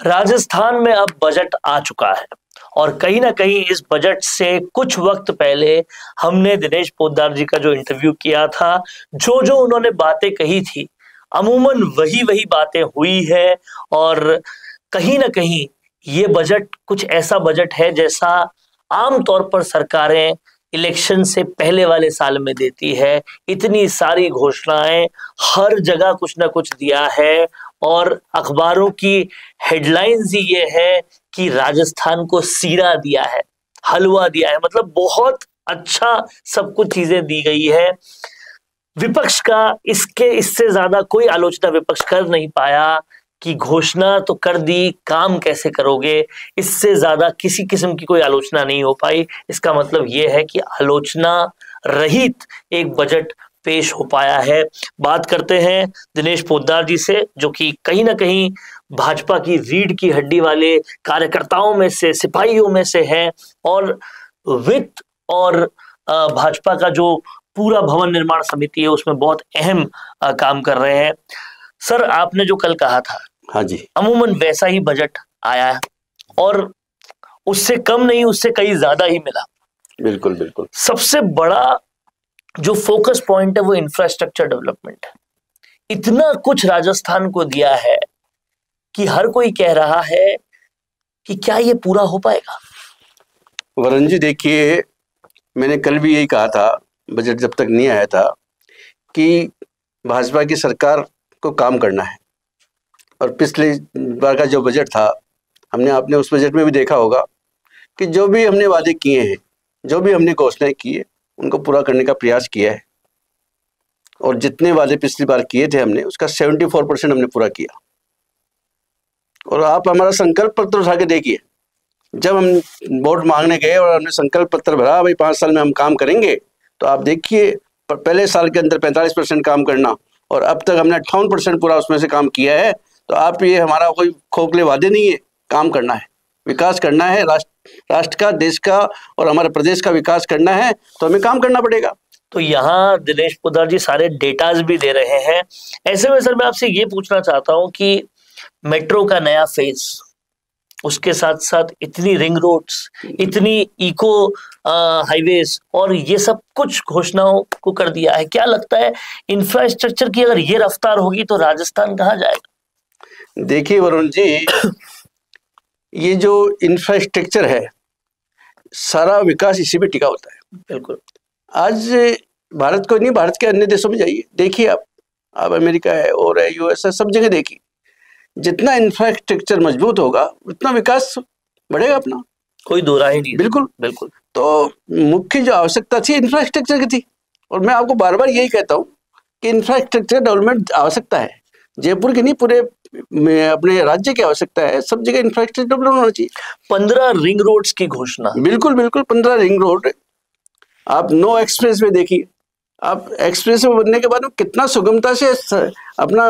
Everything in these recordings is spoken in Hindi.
राजस्थान में अब बजट आ चुका है और कहीं ना कहीं इस बजट से कुछ वक्त पहले हमने दिनेश पोद्दार जी का जो इंटरव्यू किया था, जो जो उन्होंने बातें कही थी, अमूमन वही वही बातें हुई है। और कहीं ना कहीं ये बजट कुछ ऐसा बजट है जैसा आमतौर पर सरकारें इलेक्शन से पहले वाले साल में देती है। इतनी सारी घोषणाएं, हर जगह कुछ ना कुछ दिया है और अखबारों की हेडलाइंस ही ये है कि राजस्थान को सीरा दिया है, हलवा दिया है, मतलब बहुत अच्छा सब कुछ चीजें दी गई है। विपक्ष का इससे ज्यादा कोई आलोचना विपक्ष कर नहीं पाया कि घोषणा तो कर दी, काम कैसे करोगे, इससे ज्यादा किसी किस्म की कोई आलोचना नहीं हो पाई। इसका मतलब यह है कि आलोचना रहित एक बजट पेश हो पाया है। बात करते हैं दिनेश पोद्दार जी से, जो कि कहीं ना कहीं भाजपा की रीढ़ की हड्डी वाले कार्यकर्ताओं में से, सिपाहियों में से हैं और वित्त और भाजपा का जो पूरा भवन निर्माण समिति है उसमें बहुत अहम काम कर रहे हैं। सर, आपने जो कल कहा था, हाँ जी, अमूमन वैसा ही बजट आया है और उससे कम नहीं, उससे कहीं ज्यादा ही मिला। बिल्कुल बिल्कुल। सबसे बड़ा जो फोकस पॉइंट है वो इंफ्रास्ट्रक्चर डेवलपमेंट है। इतना कुछ राजस्थान को दिया है कि हर कोई कह रहा है कि क्या ये पूरा हो पाएगा। वरुण जी, देखिए, मैंने कल भी यही कहा था, बजट जब तक नहीं आया था, कि भाजपा की सरकार को काम करना है। और पिछले बार का जो बजट था, आपने उस बजट में भी देखा होगा कि जो भी हमने वादे किए हैं, जो भी हमने घोषणाएं की है, उनको पूरा करने का प्रयास किया है। और जितने वादे पिछली बार किए थे हमने, उसका 74% हमने पूरा किया। और आप हमारा संकल्प पत्र उठा के देखिए, जब हम वोट मांगने गए और हमने संकल्प पत्र भरा, भाई 5 साल में हम काम करेंगे, तो आप देखिए पहले साल के अंदर 45% काम करना, और अब तक हमने 58% पूरा उसमें से काम किया है। तो आप, ये हमारा कोई खोखले वादे नहीं है, काम करना है, विकास करना है, राष्ट्र का, देश का और हमारे प्रदेश का विकास करना है, तो हमें काम करना पड़ेगा। तो यहाँ दिनेश पोद्दार जी सारे डेटाज भी दे रहे हैं। ऐसे में सर मैं आपसे ये पूछना चाहता हूँ कि मेट्रो का नया फेज, उसके साथ साथ इतनी रिंग रोड्स, इतनी इको हाईवेज और ये सब कुछ घोषणाओं को कर दिया है। क्या लगता है, इंफ्रास्ट्रक्चर की अगर ये रफ्तार होगी तो राजस्थान कहाँ जाएगा? देखिए वरुण जी, ये जो इंफ्रास्ट्रक्चर है, सारा विकास इसी पे टिका होता है। बिल्कुल। आज भारत को नहीं, भारत के अन्य देशों में जाइए, देखिए आप अमेरिका है और है, यूएस है, सब जगह देखिए, जितना इंफ्रास्ट्रक्चर मजबूत होगा उतना विकास बढ़ेगा अपना, कोई दो राय नहीं। बिल्कुल बिल्कुल। तो मुख्य जो आवश्यकता थी इंफ्रास्ट्रक्चर की थी, और मैं आपको बार बार यही कहता हूँ कि इंफ्रास्ट्रक्चर डेवलपमेंट आवश्यकता है, जयपुर की नहीं, पूरे अपने राज्य की आवश्यकता है, सब जगह इंफ्रास्ट्रक्चर डेवलपमेंट होना चाहिए। 15 रिंग रोड्स की घोषणा। बिल्कुल बिल्कुल, 15 रिंग रोड। आप नो एक्सप्रेस वे देखिए, आप एक्सप्रेस वे बनने के बाद में कितना सुगमता से अपना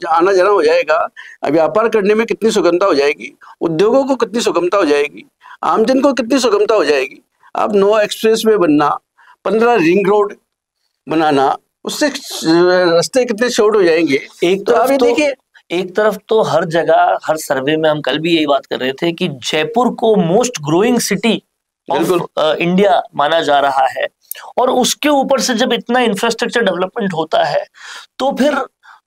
आना जाना हो जाएगा, व्यापार करने में कितनी सुगमता हो जाएगी, उद्योगों को कितनी सुगमता हो जाएगी, आमजन को कितनी सुगमता हो जाएगी। आप नो एक्सप्रेस वे बनना, 15 रिंग रोड बनाना, उससे रास्ते कितने शॉर्ट हो जाएंगे। एक तो आप ये देखिए, एक तरफ तो हर जगह, हर सर्वे में हम कल भी यही बात कर रहे थे कि जयपुर को most growing city of India माना जा रहा है, और उसके ऊपर से जब इतना इंफ्रास्ट्रक्चर डेवलपमेंट होता है तो फिर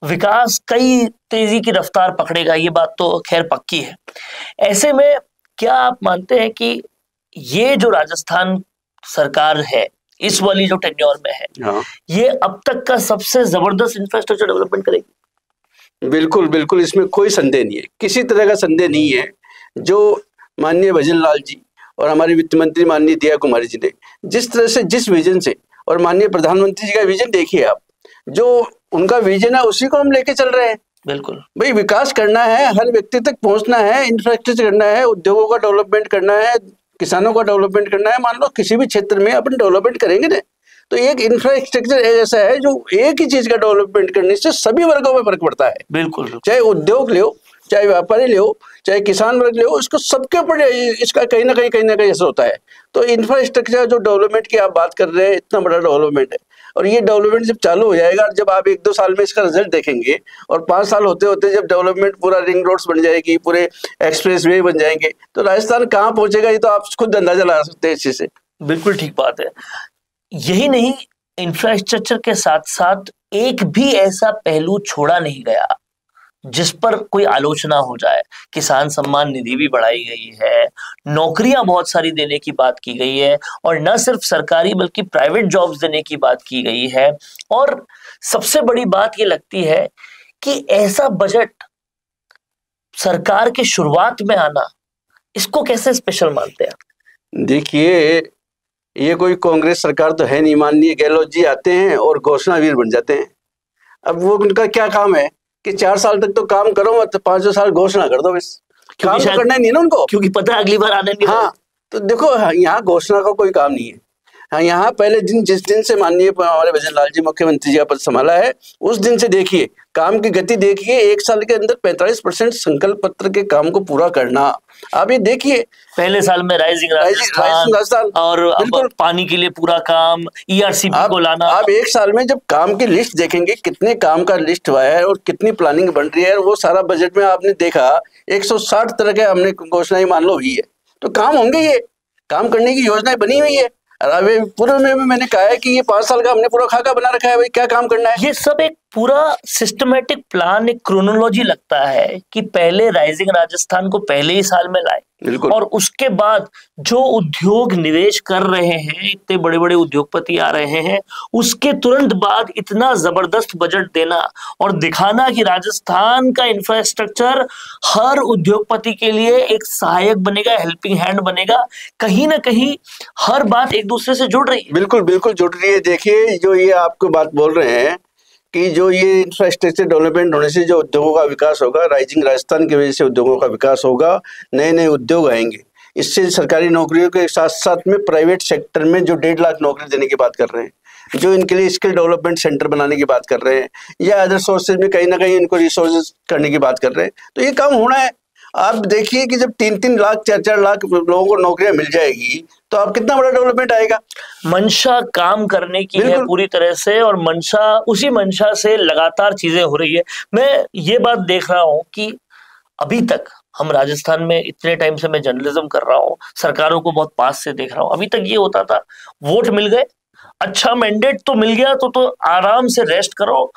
विकास कई तेजी की रफ्तार पकड़ेगा, ये बात तो खैर पक्की है। ऐसे में क्या आप मानते हैं कि ये जो राजस्थान सरकार है, इस वाली जो टेन्योर में है, हाँ, ये अब तक का सबसे जबरदस्त इंफ्रास्ट्रक्चर डेवलपमेंट करेगी? बिल्कुल बिल्कुल, इसमें कोई संदेह नहीं है, किसी तरह का संदेह नहीं है। जो माननीय भजन लाल जी और हमारे वित्त मंत्री माननीय दिया कुमारी जी ने जिस तरह से, जिस विजन से, और माननीय प्रधानमंत्री जी का विजन देखिए आप, जो उनका विजन है उसी को हम लेके चल रहे हैं। बिल्कुल भाई, विकास करना है, हर व्यक्ति तक पहुंचना है, इंफ्रास्ट्रक्चर करना है, उद्योगों का डेवलपमेंट करना है, किसानों का डेवलपमेंट करना है। मान लो किसी भी क्षेत्र में अपन डेवलपमेंट करेंगे ना, तो एक इंफ्रास्ट्रक्चर ऐसा है जो एक ही चीज का डेवलपमेंट करने से सभी वर्गों में फर्क पड़ता है। बिल्कुल, चाहे उद्योग ले, चाहे व्यापारी ले, चाहे किसान वर्ग ले, इसको सबके ऊपर इसका कहीं ना कहीं असर होता है। तो इंफ्रास्ट्रक्चर जो डेवलपमेंट की आप बात कर रहे हैं, इतना बड़ा डेवलपमेंट है, और ये डेवलपमेंट जब चालू हो जाएगा, जब आप 1-2 साल में इसका रिजल्ट देखेंगे, और 5 साल होते होते जब डेवलपमेंट पूरा रिंग रोड्स बन जाएगी, पूरे एक्सप्रेस वे बन जाएंगे, तो राजस्थान कहाँ पहुंचेगा ये तो आप खुद अंदाजा लगा सकते हैं इस चीज से। बिल्कुल ठीक बात है। यही नहीं, इंफ्रास्ट्रक्चर के साथ साथ एक भी ऐसा पहलू छोड़ा नहीं गया जिस पर कोई आलोचना हो जाए। किसान सम्मान निधि भी बढ़ाई गई है, नौकरियां बहुत सारी देने की बात की गई है, और न सिर्फ सरकारी बल्कि प्राइवेट जॉब्स देने की बात की गई है। और सबसे बड़ी बात ये लगती है कि ऐसा बजट सरकार के शुरुआत में आना, इसको कैसे स्पेशल मानते हैं? देखिए, ये कोई कांग्रेस सरकार तो है नहीं, माननीय गहलोत जी आते हैं और घोषणावीर बन जाते हैं। अब वो उनका क्या काम है कि 4 साल तक तो काम करो मत, 5 साल घोषणा कर दो बस, काम तो करना ही नहीं ना उनको, क्योंकि पता है अगली बार आने नहीं। हाँ, तो देखो यहाँ घोषणा का कोई काम नहीं है। हाँ, यहाँ पहले जिस दिन से माननीय हमारे भजन लाल जी मुख्यमंत्री जी का पद संभाला है, उस दिन से देखिए काम की गति देखिए, 1 साल के अंदर 45% संकल्प पत्र के काम को पूरा करना। आप ये देखिए, पहले साल में राइजिंग राजस्थान और अब पानी के लिए पूरा काम, ERCP को लाना। आप 1 साल में जब काम की लिस्ट देखेंगे, कितने काम का लिस्ट हुआ है और कितनी प्लानिंग बन रही है, वो सारा बजट में आपने देखा 160 तरह के हमने घोषणाएं मान लो हुई है, तो काम होंगे, ये काम करने की योजनाएं बनी हुई है। अरे पूरे में मैंने कहा है कि ये 5 साल का हमने पूरा खाका बना रखा है, भाई क्या काम करना है। ये सब एक पूरा सिस्टमेटिक प्लान, एक क्रोनोलॉजी लगता है कि पहले राइजिंग राजस्थान को पहले ही साल में लाए, और उसके बाद जो उद्योग निवेश कर रहे हैं, इतने बड़े बड़े उद्योगपति आ रहे हैं, उसके तुरंत बाद इतना जबरदस्त बजट देना और दिखाना कि राजस्थान का इंफ्रास्ट्रक्चर हर उद्योगपति के लिए एक सहायक बनेगा, हेल्पिंग हैंड बनेगा। कहीं ना कहीं हर बात एक दूसरे से जुड़ रही है। बिल्कुल बिल्कुल जुड़ रही है। देखिए, जो ये आपको बात बोल रहे हैं कि जो ये इंफ्रास्ट्रक्चर डेवलपमेंट होने से जो उद्योगों का विकास होगा, राइजिंग राजस्थान की वजह से उद्योगों का विकास होगा, नए नए उद्योग आएंगे। इससे सरकारी नौकरियों के साथ साथ में प्राइवेट सेक्टर में जो 1.5 लाख नौकरी देने की बात कर रहे हैं, जो इनके लिए स्किल डेवलपमेंट सेंटर बनाने की बात कर रहे हैं, या अदर सोर्सेज में कहीं ना कहीं इनको रिसोर्सेज करने की बात कर रहे हैं, तो ये काम होना है। आप देखिए कि जब 3-3 लाख 4-4 लाख लोगों को नौकरियां मिल जाएगी, तो आप कितना बड़ा डेवलपमेंट आएगा। मंशा काम करने की है पूरी तरह से, और उसी मंशा से लगातार चीजें हो रही है। मैं ये बात देख रहा हूं कि अभी तक हम राजस्थान में, इतने टाइम से मैं जर्नलिज्म कर रहा हूं, सरकारों को बहुत पास से देख रहा हूं, अभी तक ये होता था वोट मिल गए, अच्छा मैंडेट तो मिल गया तो आराम से रेस्ट करो,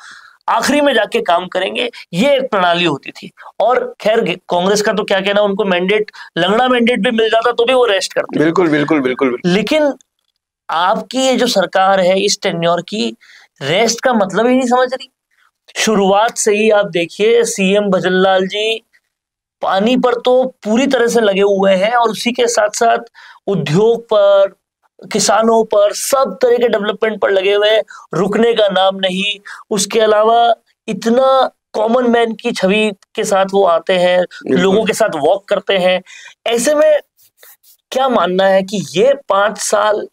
आखिरी में जाके काम करेंगे, ये एक प्रणाली होती थी। और खैर कांग्रेस का तो क्या कहना, उनको मैंडेट, लंगड़ा मैंडेट भी मिल जाता तो भी वो रेस्ट करते। बिल्कुल बिल्कुल बिल्कुल। लेकिन आपकी ये जो सरकार है इस टेन्योर की, रेस्ट का मतलब ही नहीं समझ रही। शुरुआत से ही आप देखिए, सीएम भजनलाल जी पानी पर तो पूरी तरह से लगे हुए हैं, और उसी के साथ साथ उद्योग पर, किसानों पर, सब तरह के डेवलपमेंट पर लगे हुए हैं, रुकने का नाम नहीं। उसके अलावा इतना कॉमन मैन की छवि के साथ वो आते हैं, लोगों के साथ वॉक करते हैं। ऐसे में क्या मानना है कि ये 5 साल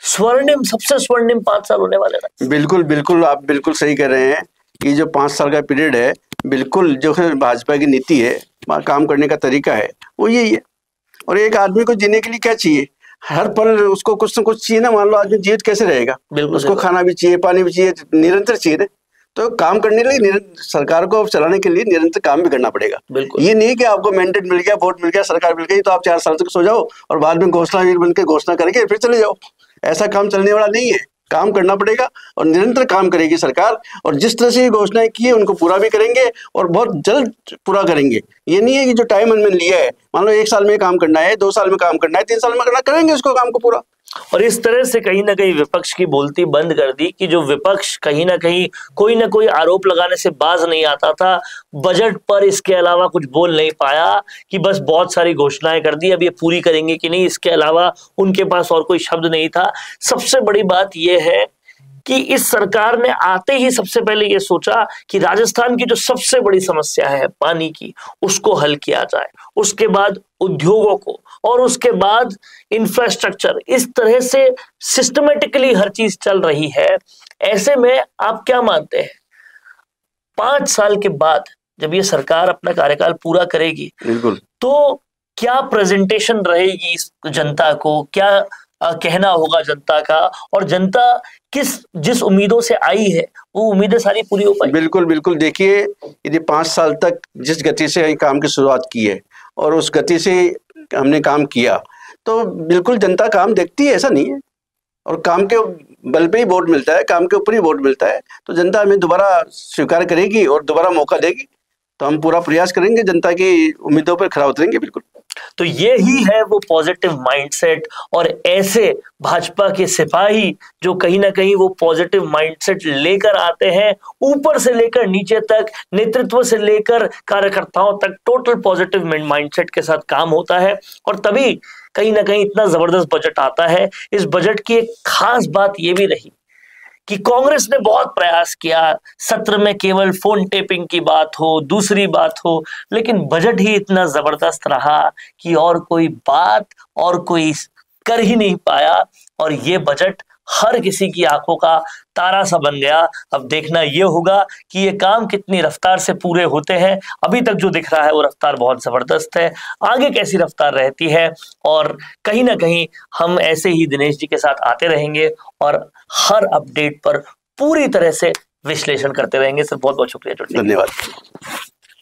स्वर्णिम, सबसे स्वर्णिम 5 साल होने वाले हैं? बिल्कुल बिल्कुल, आप बिल्कुल सही कह रहे हैं कि जो 5 साल का पीरियड है, बिल्कुल जो भाजपा की नीति है, काम करने का तरीका है, वो यही है। और एक आदमी को जीने के लिए क्या चाहिए, हर पल उसको कुछ ना कुछ चाहिए ना। मान लो आदमी जीवित कैसे रहेगा, उसको खाना भी चाहिए, पानी भी चाहिए, निरंतर चाहिए ना। तो काम करने के लिए, सरकार को चलाने के लिए निरंतर काम भी करना पड़ेगा। ये नहीं कि आपको मैंडेट मिल गया, वोट मिल गया, सरकार मिल गई तो आप 4 साल तक सो जाओ और बाद में घोषणावीर बन के घोषणा करके फिर चले जाओ। ऐसा काम चलने वाला नहीं है, काम करना पड़ेगा और निरंतर काम करेगी सरकार। और जिस तरह से ये घोषणाएं की है उनको पूरा भी करेंगे और बहुत जल्द पूरा करेंगे। ये नहीं है कि जो टाइम हमने लिया है, मान लो 1 साल में काम करना है, 2 साल में काम करना है, 3 साल में करना, करेंगे उसको काम को पूरा। और इस तरह से कहीं ना कहीं विपक्ष की बोलती बंद कर दी कि जो विपक्ष कहीं ना कहीं कोई ना कोई आरोप लगाने से बाज नहीं आता था, बजट पर इसके अलावा कुछ बोल नहीं पाया, कि बस बहुत सारी घोषणाएं कर दी, अब ये पूरी करेंगे कि नहीं, इसके अलावा उनके पास और कोई शब्द नहीं था। सबसे बड़ी बात यह है कि इस सरकार ने आते ही सबसे पहले ये सोचा कि राजस्थान की जो सबसे बड़ी समस्या है पानी की, उसको हल किया जाए, उसके बाद उद्योगों को, और उसके बाद इंफ्रास्ट्रक्चर। इस तरह से सिस्टमेटिकली हर चीज चल रही है। ऐसे में आप क्या मानते हैं, 5 साल के बाद जब ये सरकार अपना कार्यकाल पूरा करेगी, बिल्कुल, तो क्या प्रेजेंटेशन रहेगी इस जनता को, क्या कहना होगा जनता का, और जनता जिस उम्मीदों से आई है वो उम्मीदें सारी पूरी हो पाई? बिल्कुल बिल्कुल। देखिए, यदि 5 साल तक जिस गति से काम की शुरुआत की है और उस गति से हमने काम किया, तो बिल्कुल जनता काम देखती है, ऐसा नहीं है। और काम के बल पे ही वोट मिलता है, काम के ऊपर ही वोट मिलता है। तो जनता हमें दोबारा स्वीकार करेगी और दोबारा मौका देगी, तो हम पूरा प्रयास करेंगे, जनता की उम्मीदों पर खरा उतरेंगे। बिल्कुल। तो ये ही है वो पॉजिटिव माइंडसेट, और ऐसे भाजपा के सिपाही जो कहीं ना कहीं वो पॉजिटिव माइंडसेट लेकर आते हैं, ऊपर से लेकर नीचे तक, नेतृत्व से लेकर कार्यकर्ताओं तक, टोटल पॉजिटिव माइंडसेट के साथ काम होता है, और तभी कहीं ना कहीं इतना जबरदस्त बजट आता है। इस बजट की एक खास बात यह भी रही कि कांग्रेस ने बहुत प्रयास किया, सत्र में केवल फोन टेपिंग की बात हो, दूसरी बात हो, लेकिन बजट ही इतना जबरदस्त रहा कि और कोई बात और कोई कर ही नहीं पाया, और ये बजट हर किसी की आंखों का तारा सा बन गया। अब देखना यह होगा कि ये काम कितनी रफ्तार से पूरे होते हैं। अभी तक जो दिख रहा है वो रफ्तार बहुत जबरदस्त है, आगे कैसी रफ्तार रहती है, और कहीं ना कहीं हम ऐसे ही दिनेश जी के साथ आते रहेंगे और हर अपडेट पर पूरी तरह से विश्लेषण करते रहेंगे। सर, बहुत बहुत शुक्रिया जुड़ने। धन्यवाद।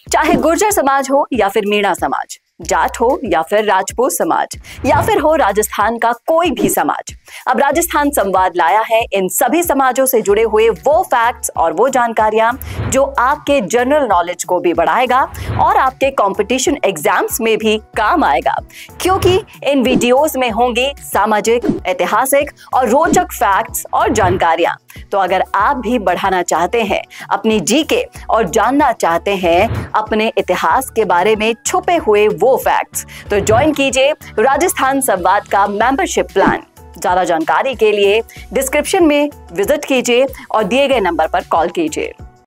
चाहे गुर्जर समाज हो या फिर मीणा समाज, जाट हो या फिर राजपूत समाज, या फिर हो राजस्थान का कोई भी समाज, अब राजस्थान संवाद लाया है इन सभी समाजों से जुड़े हुए वो फैक्ट्स और वो जानकारियां जो आपके जनरल नॉलेज को भी बढ़ाएगा और आपके कंपटीशन एग्जाम्स में भी काम आएगा, क्योंकि इन वीडियोस में होंगी सामाजिक, ऐतिहासिक और रोचक फैक्ट्स और जानकारियां। तो अगर आप भी बढ़ाना चाहते हैं अपनी जीके और जानना चाहते हैं अपने इतिहास के बारे में छुपे हुए वो फैक्ट्स, तो ज्वाइन कीजिए राजस्थान संवाद का मेंबरशिप प्लान। ज्यादा जानकारी के लिए डिस्क्रिप्शन में विजिट कीजिए और दिए गए नंबर पर कॉल कीजिए।